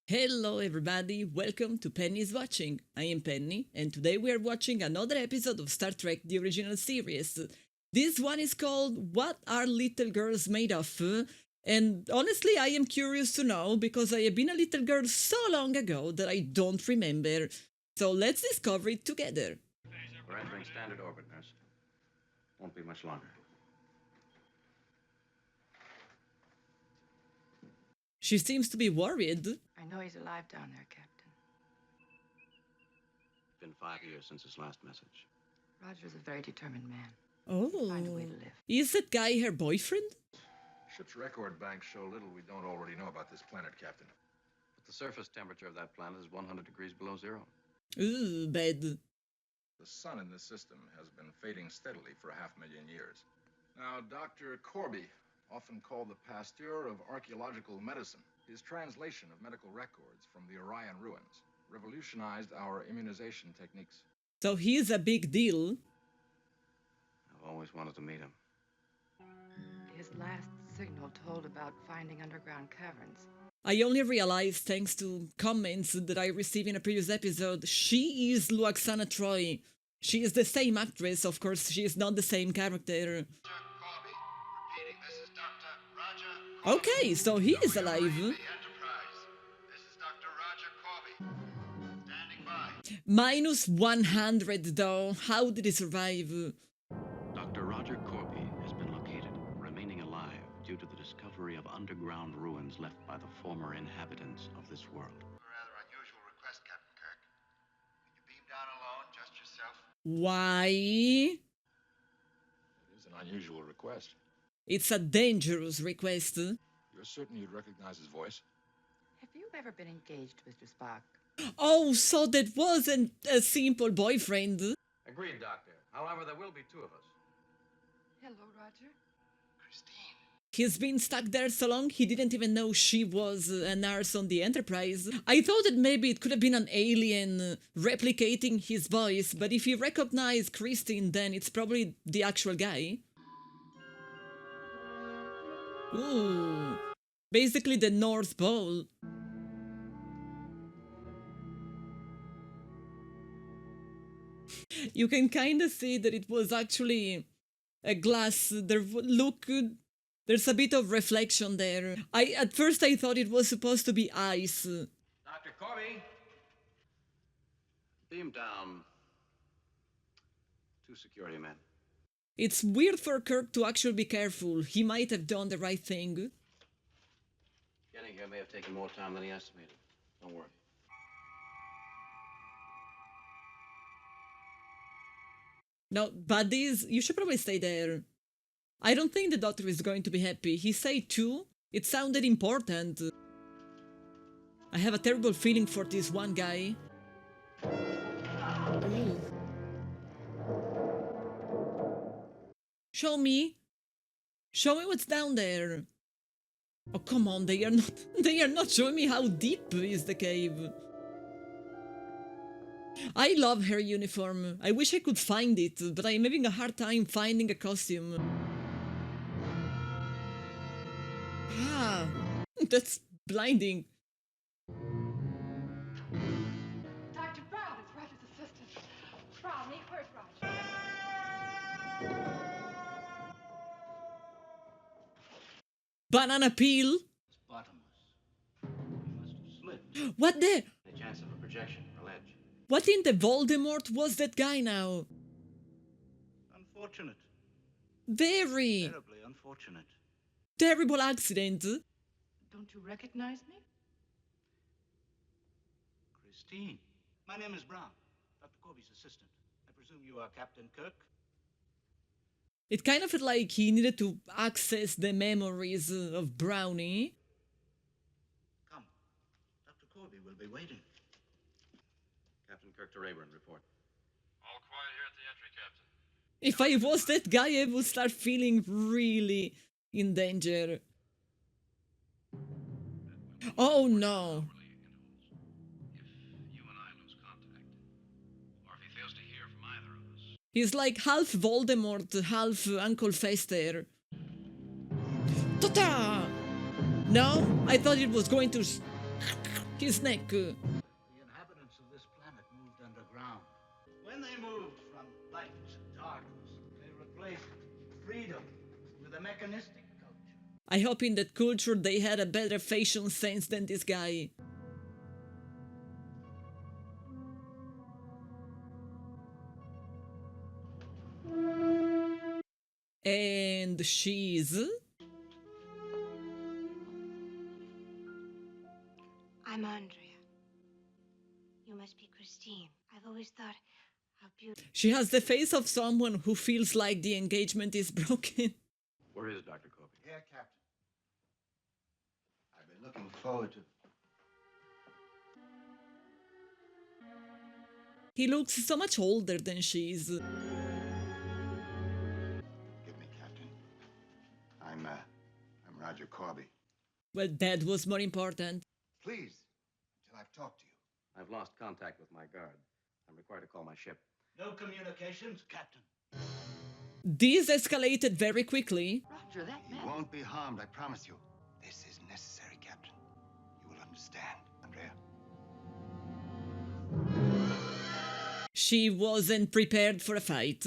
Hello everybody, welcome to Penny's Watching. I am Penny, and today we are watching another episode of Star Trek the original series. This one is called What Are Little Girls Made Of? And honestly I am curious to know because I have been a little girl so long ago that I don't remember. So let's discover it together. We're entering standard orbit, nurse. Won't be much longer. She seems to be worried. I know he's alive down there, Captain. It's been 5 years since his last message. Roger's a very determined man. Oh, Find a way to live. is that guy her boyfriend? Ship's record banks show little we don't already know about this planet, Captain. But the surface temperature of that planet is 100 degrees below zero. Ooh, bad. The sun in this system has been fading steadily for 500,000 years. Now, Dr. Corby, often called the Pasteur of archaeological medicine, his translation of medical records from the Orion ruins revolutionized our immunization techniques. So he's a big deal. I've always wanted to meet him. His last signal told about finding underground caverns. I only realized, thanks to comments that I received in a previous episode, she is Luoxana Troy. She is the same actress, of course, she is not the same character. Corby, repeating, this is Dr. Roger Corby. Okay, so he is We are alive. reading the Enterprise. This is Dr. Roger Corby. Standing by. Minus 100 though, how did he survive? Dr. Roger Corby has been located, remaining alive due to the discovery of underground ruins left by the former inhabitants of this world. A rather unusual request, Captain Kirk. Can you beam down alone, just yourself? Why? It is an unusual request. It's a dangerous request. You're certain you'd recognize his voice? Have you ever been engaged, Mr. Spock? Oh, so that wasn't a simple boyfriend. Agreed, Doctor. However, there will be two of us. Hello, Roger. Christine. He's been stuck there so long he didn't even know she was a nurse on the Enterprise. I thought that maybe it could have been an alien replicating his voice, but if he recognized Christine, then it's probably the actual guy. Ooh, basically the North Pole. You can kind of see that it was actually a glass. There's a bit of reflection there. At first I thought it was supposed to be ice. Dr. Corby! Beam down 2 security men. It's weird for Kirk to actually be careful. He might have done the right thing. Getting here may have taken more time than he estimated. Don't worry. No, buddies, you should probably stay there. I don't think the doctor is going to be happy. He said 2. It sounded important. I have a terrible feeling for this one guy. Ooh. Show me. Show me what's down there. Oh, come on, they are not showing me how deep is the cave. I love her uniform. I wish I could find it, but I'm having a hard time finding a costume. Ah, that's blinding. Dr. Brown is Roger's assistant. Brownie, where's Roger? Banana peel? It's bottomless. You must have slipped. What the? A chance of a projection or ledge. What in the Voldemort was that guy now? Unfortunate. Very Terribly unfortunate. terrible accident. Don't you recognize me? Christine. My name is Brown, Dr. Corby's assistant. I presume you are Captain Kirk? It kind of felt like he needed to access the memories of Brownie. Come. Dr. Corby will be waiting. Captain Kirk to Rayburn, report. All quiet here at the entry, Captain. If I was that guy, I would start feeling really in danger. Oh no. If you and I lose contact, or if he fails to hear from either of us. He's like half Voldemort, half Uncle Fester. Ta-ta! No, I thought it was going to... his neck. The inhabitants of this planet moved underground. When they moved from light to darkness, they replaced freedom with a mechanistic culture. I hope in that culture they had a better fashion sense than this guy. And she's... I'm Andrea. You must be Christine. I've always thought how beautiful. She has the face of someone who feels like the engagement is broken. Where is Dr. Corby? Here, Captain. I've been looking forward to... He looks so much older than she is. Forgive me, Captain. I'm Roger Corby. Well, that was more important. Please, until I've talked to you. I've lost contact with my guard. I'm required to call my ship. No communications, Captain. This escalated very quickly. Roger, that You man. won't be harmed, I promise you. This is necessary, Captain. You will understand, Andrea. She wasn't prepared for a fight.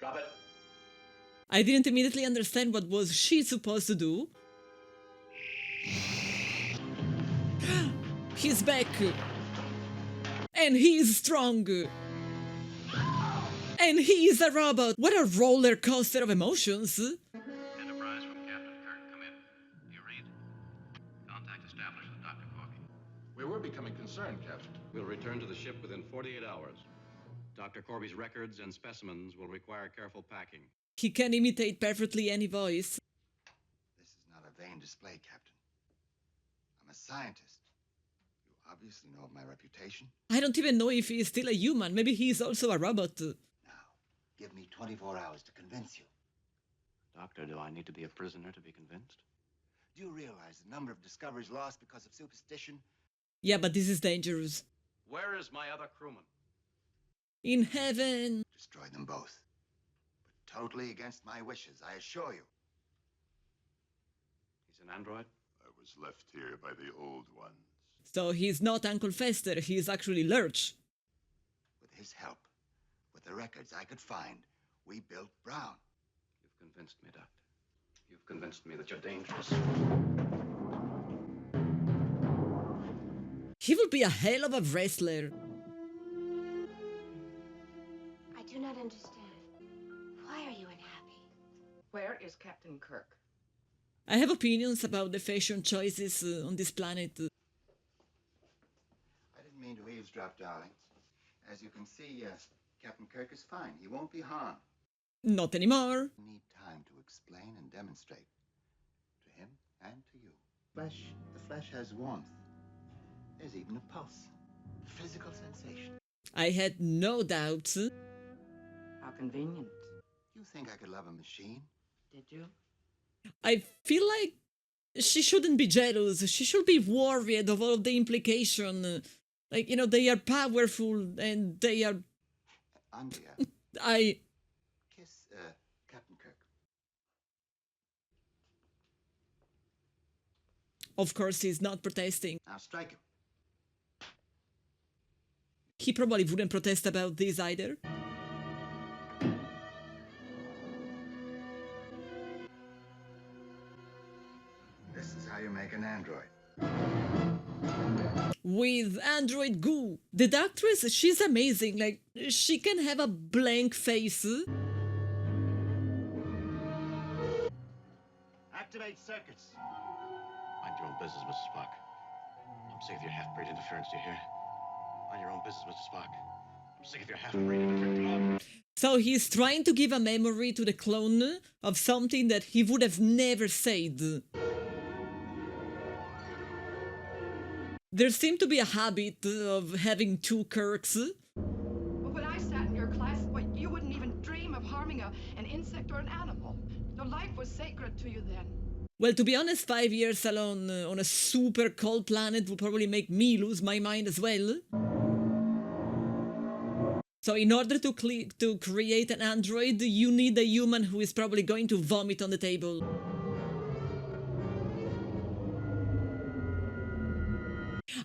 Drop it. I didn't immediately understand what was she supposed to do. He's back. And he's strong. And he's a robot. What a roller coaster of emotions. Enterprise from Captain Kirk. Come in. Do you read? Contact established with Dr. Corby. We were becoming concerned, Captain. We'll return to the ship within 48 hours. Dr. Corby's records and specimens will require careful packing. He can imitate perfectly any voice. This is not a vain display, Captain. I'm a scientist. You obviously know of my reputation. I don't even know if he's still a human. Maybe he's also a robot. Now, give me 24 hours to convince you. Doctor, do I need to be a prisoner to be convinced? Do you realize the number of discoveries lost because of superstition? Yeah, but this is dangerous. Where is my other crewman? In heaven. Destroy them both. But totally against my wishes, I assure you. He's an android? I was left here by the old ones. So he's not Uncle Fester, he's actually Lurch. With his help, with the records I could find, we built Brown. You've convinced me, Doctor. You've convinced me that you're dangerous. He will be a hell of a wrestler. I do not understand. Why are you unhappy? Where is Captain Kirk? I have opinions about the fashion choices on this planet. I didn't mean to eavesdrop, darling. As you can see, Captain Kirk is fine. He won't be harmed. Not anymore. I need time to explain and demonstrate. To him and to you. The flesh has warmth. There's even a pulse. Physical sensation. I had no doubts. How convenient. You think I could love a machine? Did you? I feel like she shouldn't be jealous. She should be worried of all of the implication. Like, you know, they are powerful and they are... Andrea, Kiss Captain Kirk. Of course, he's not protesting. Now strike him. He probably wouldn't protest about this either. This is how you make an android. With Android Goo. The doctress, she's amazing. Like, she can have a blank face. Activate circuits. Mind your own business, Mr. Spock. I'm sick of your half-breed interference, do you hear? Mind your own business, Mr. Spock. I'm sick of your half-breed interference. So he's trying to give a memory to the clone of something that he would have never said. There seemed to be a habit of having two Kirks. Well, when I sat in your class, well, you wouldn't even dream of harming an insect or an animal. No, life was sacred to you then. Well, to be honest, 5 years alone on a super cold planet would probably make me lose my mind as well. So in order to create an android, you need a human who is probably going to vomit on the table.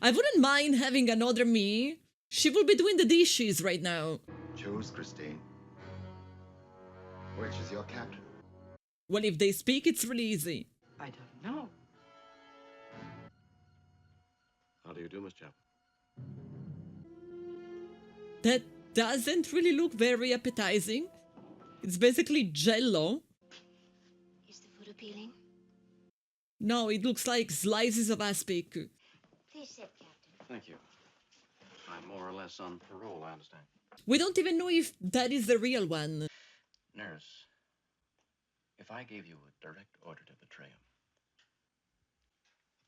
I wouldn't mind having another me. She will be doing the dishes right now. Choose, Christine. Which is your captain? Well, if they speak, it's really easy. I don't know. How do you do, Miss Chapel? That doesn't really look very appetizing. It's basically jello. Is the food appealing? No, it looks like slices of aspic. Please sit, Captain. Thank you. I'm more or less on parole, I understand. We don't even know if that is the real one. Nurse, if I gave you a direct order to betray him,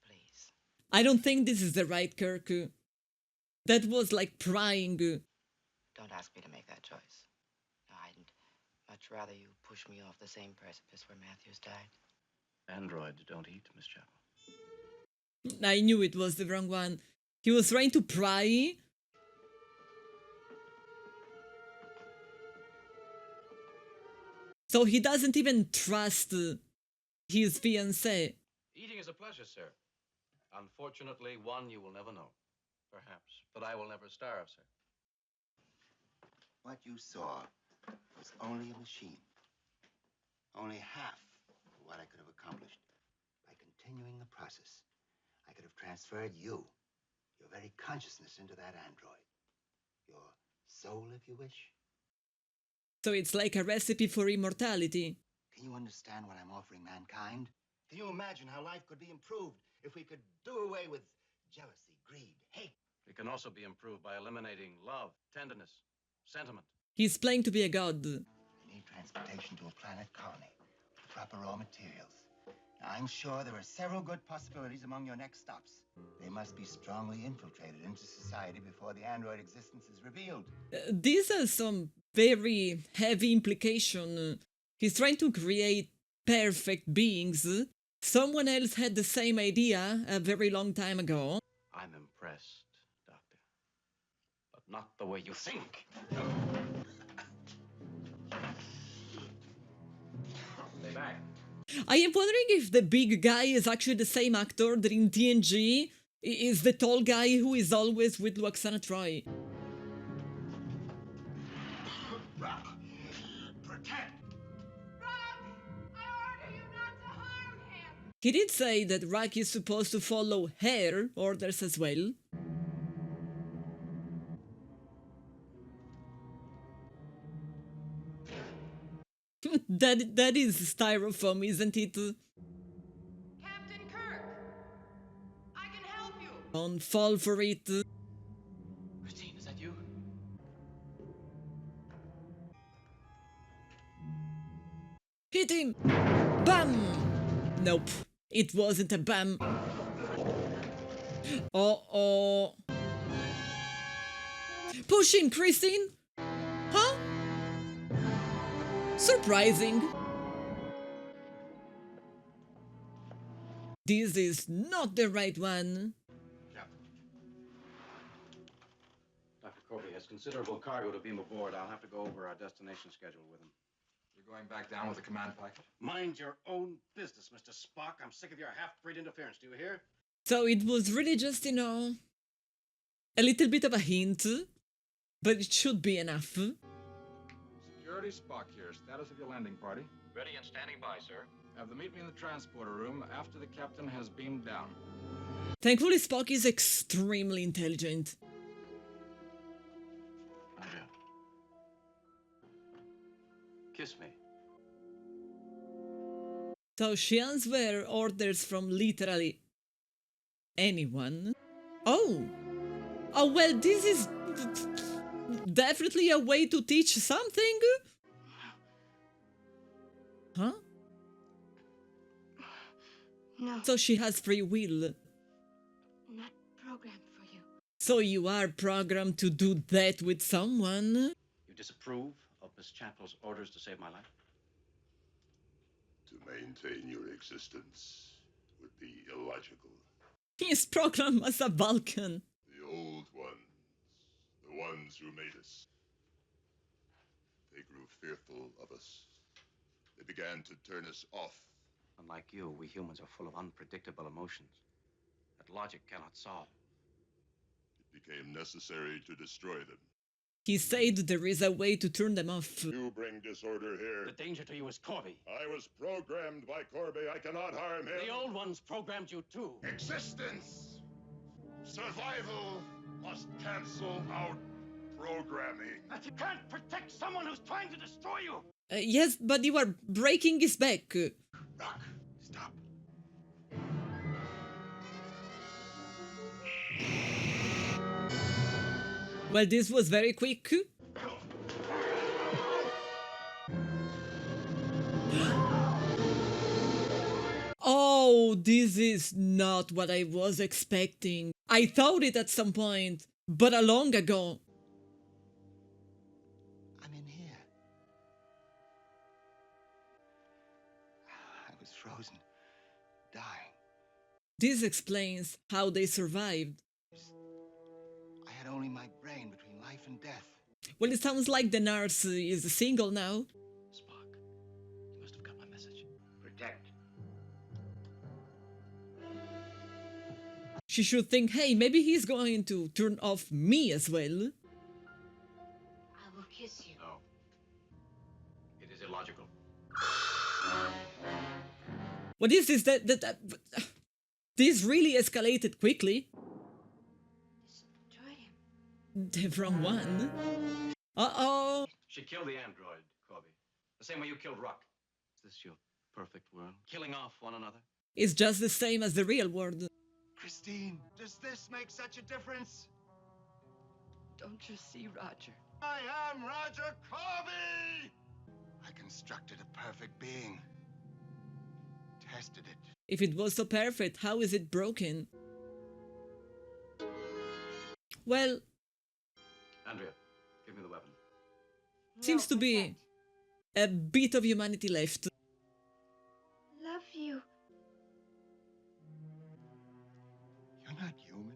Please. I don't think this is the right Kirk. That was like prying. Don't ask me to make that choice. I'd much rather you push me off the same precipice where Matthews died. androids don't eat, Miss Chapel. I knew it was the wrong one. He was trying to pry. So he doesn't even trust his fiancée. Eating is a pleasure, sir. Unfortunately, one you will never know. Perhaps, but I will never starve, sir. What you saw was only a machine. Only half of what I could have accomplished. By continuing the process, I could have transferred you, your very consciousness, into that android. Your soul, if you wish. So it's like a recipe for immortality. Can you understand what I'm offering mankind? Can you imagine how life could be improved if we could do away with jealousy, greed, hate? It can also be improved by eliminating love, tenderness, sentiment. He's playing to be a god. I need transportation to a planet colony with proper raw materials. Now, I'm sure there are several good possibilities among your next stops. They must be strongly infiltrated into society before the android existence is revealed. These are some very heavy implication. He's trying to create perfect beings. Someone else had the same idea a very long time ago. I'm impressed, Doctor. But not the way you think. Stay back. I am wondering if the big guy is actually the same actor that in TNG is the tall guy who is always with Luxana Troy. Protect! He did say that Rock is supposed to follow her orders as well. that is styrofoam, isn't it? Captain Kirk, I can help you. Don't fall for it. Christine, is that you? Hit him! Bam! Nope, it wasn't a bam. Uh-oh. Push him, Christine! Huh? Surprising. This is not the right one. Captain. Dr. Corby has considerable cargo to beam aboard. I'll have to go over our destination schedule with him. You're going back down with the command package? Mind your own business, Mr. Spock. I'm sick of your half-breed interference. Do you hear? So it was really just, a little bit of a hint, but it should be enough. Security, Spock here. Status of your landing party. Ready and standing by, sir. Have them meet me in the transporter room after the captain has beamed down. Thankfully, Spock is extremely intelligent. Andrea. Kiss me. So Xian's were orders from literally anyone. Oh! Oh, well, this is definitely a way to teach something. Huh? No, So she has free will. not programmed for you. So you are programmed to do that with someone? You disapprove of Miss Chapel's orders to save my life? To maintain your existence would be illogical. He's programmed as a Vulcan. The old ones, the ones who made us, they grew fearful of us. They began to turn us off. Unlike you, we humans are full of unpredictable emotions that logic cannot solve. became necessary to destroy them. He said there is a way to turn them off. You bring disorder here. The danger to you is Corby. I was programmed by Corby. I cannot harm him. The old ones programmed you too. Existence, survival must cancel out programming. That you can't protect someone who's trying to destroy you. Yes, but you are breaking his back. Rock, stop. Well, this was very quick. Oh, this is not what I was expecting. I thought it at some point, but a long ago. I'm in here. I was frozen, dying. This explains how they survived. I had only my brain between life and death. Well, it sounds like the nurse is single now. Spock, you must have got my message. Protect. She should think, hey, maybe he's going to turn off me as well. I will kiss you. No. It is illogical. What is this? This really escalated quickly. Destroy him. The wrong one. Uh-oh. She killed the android, Corby. The same way you killed Rock. Is this your perfect world? Killing off one another? It's just the same as the real world. Christine, does this make such a difference? Don't you see, Roger? I am Roger Corby! I constructed a perfect being. Tested it. If it was so perfect, how is it broken? Well, Andrea, give me the weapon. seems to be a bit of humanity left. Love you. You're not human.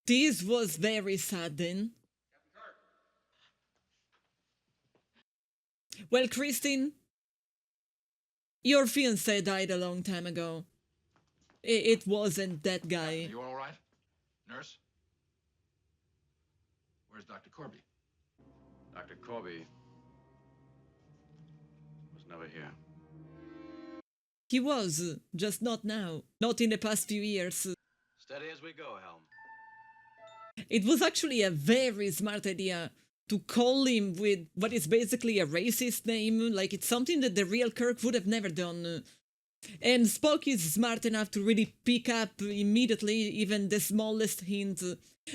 This was very sudden. Well, Christine, your fiancé died a long time ago. It wasn't that guy. You all right? Nurse? Where's Dr. Corby? Dr. Corby was never here. He was, just not now. Not in the past few years. Steady as we go, Helm. It was actually a very smart idea to call him with what is basically a racist name, like it's something that the real Kirk would have never done. And Spock is smart enough to really pick up immediately even the smallest hint.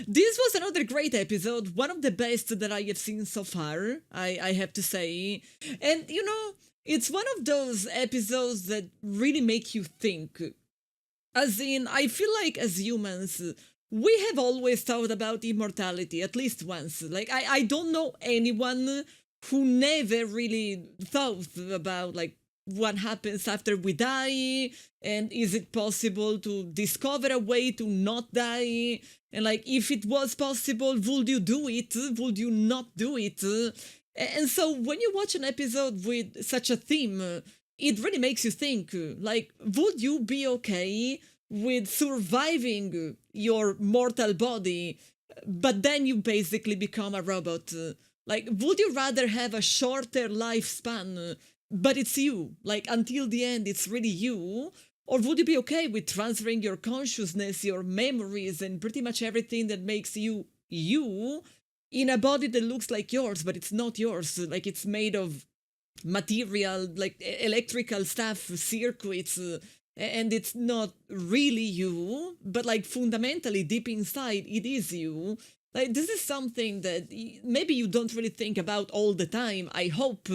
This was another great episode, one of the best that I have seen so far, I have to say. And, you know, it's one of those episodes that really make you think. As in, I feel like as humans, we have always thought about immortality, at least once. Like, I don't know anyone who never really thought about, like, what happens after we die, and is it possible to discover a way to not die? And, like, if it was possible, would you do it? Would you not do it? And so, when you watch an episode with such a theme, it really makes you think, like, would you be okay with surviving your mortal body, but then you basically become a robot? Like, would you rather have a shorter lifespan, but it's you, like, until the end it's really you? Or would you be okay with transferring your consciousness, your memories, and pretty much everything that makes you, you, in a body that looks like yours, but it's not yours, like it's made of material, like electrical stuff, circuits, and it's not really you, but like fundamentally deep inside it is you. Like, this is something that maybe you don't really think about all the time, I hope,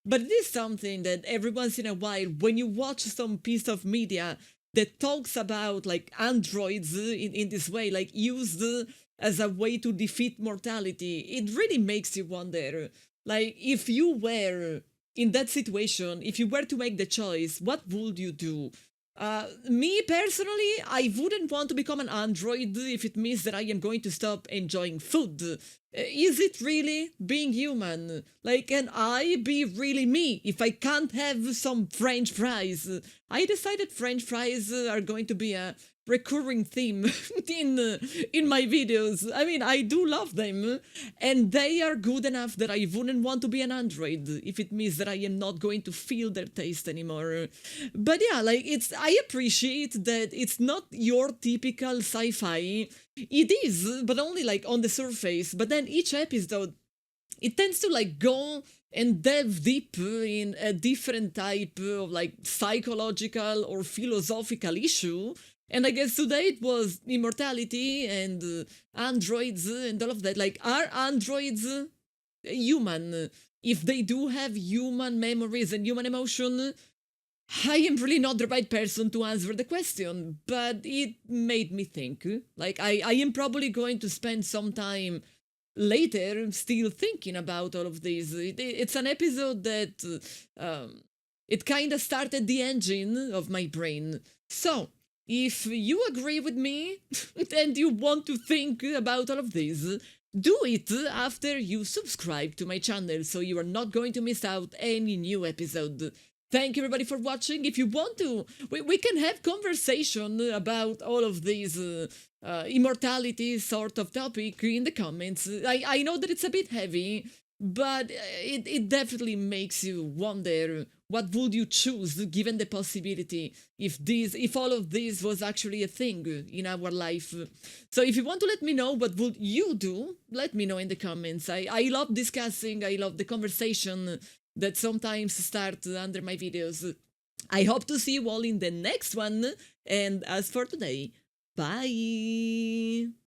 but it is something that every once in a while, when you watch some piece of media that talks about like androids in this way, like used as a way to defeat mortality, it really makes you wonder, like, if you were in that situation, if you were to make the choice, what would you do? Me personally, I wouldn't want to become an android if it means that I am going to stop enjoying food. Is it really being human? Like, can I be really me if I can't have some French fries? I decided French fries are going to be a recurring theme in my videos. I mean, I do love them, and they are good enough that I wouldn't want to be an android if it means that I am not going to feel their taste anymore. But yeah, like I appreciate that it's not your typical sci-fi. It is, but only like on the surface. But then each episode, it tends to like go and delve deep in a different type of like psychological or philosophical issue. And I guess today it was immortality and androids and all of that. Like, are androids human? If they do have human memories and human emotion, I am really not the right person to answer the question, but it made me think. Like, I am probably going to spend some time later still thinking about all of this. It's an episode that it kind of started the engine of my brain. So, if you agree with me and you want to think about all of this, do it after you subscribe to my channel so you are not going to miss out any new episode. Thank you everybody for watching. If you want to, we can have conversation about all of these immortality sort of topic in the comments. I know that it's a bit heavy, but it definitely makes you wonder, what would you choose given the possibility if all of this was actually a thing in our life? So if you want to let me know what would you do, let me know in the comments. I love discussing, I love the conversation that sometimes start under my videos. I hope to see you all in the next one, and as for today, bye!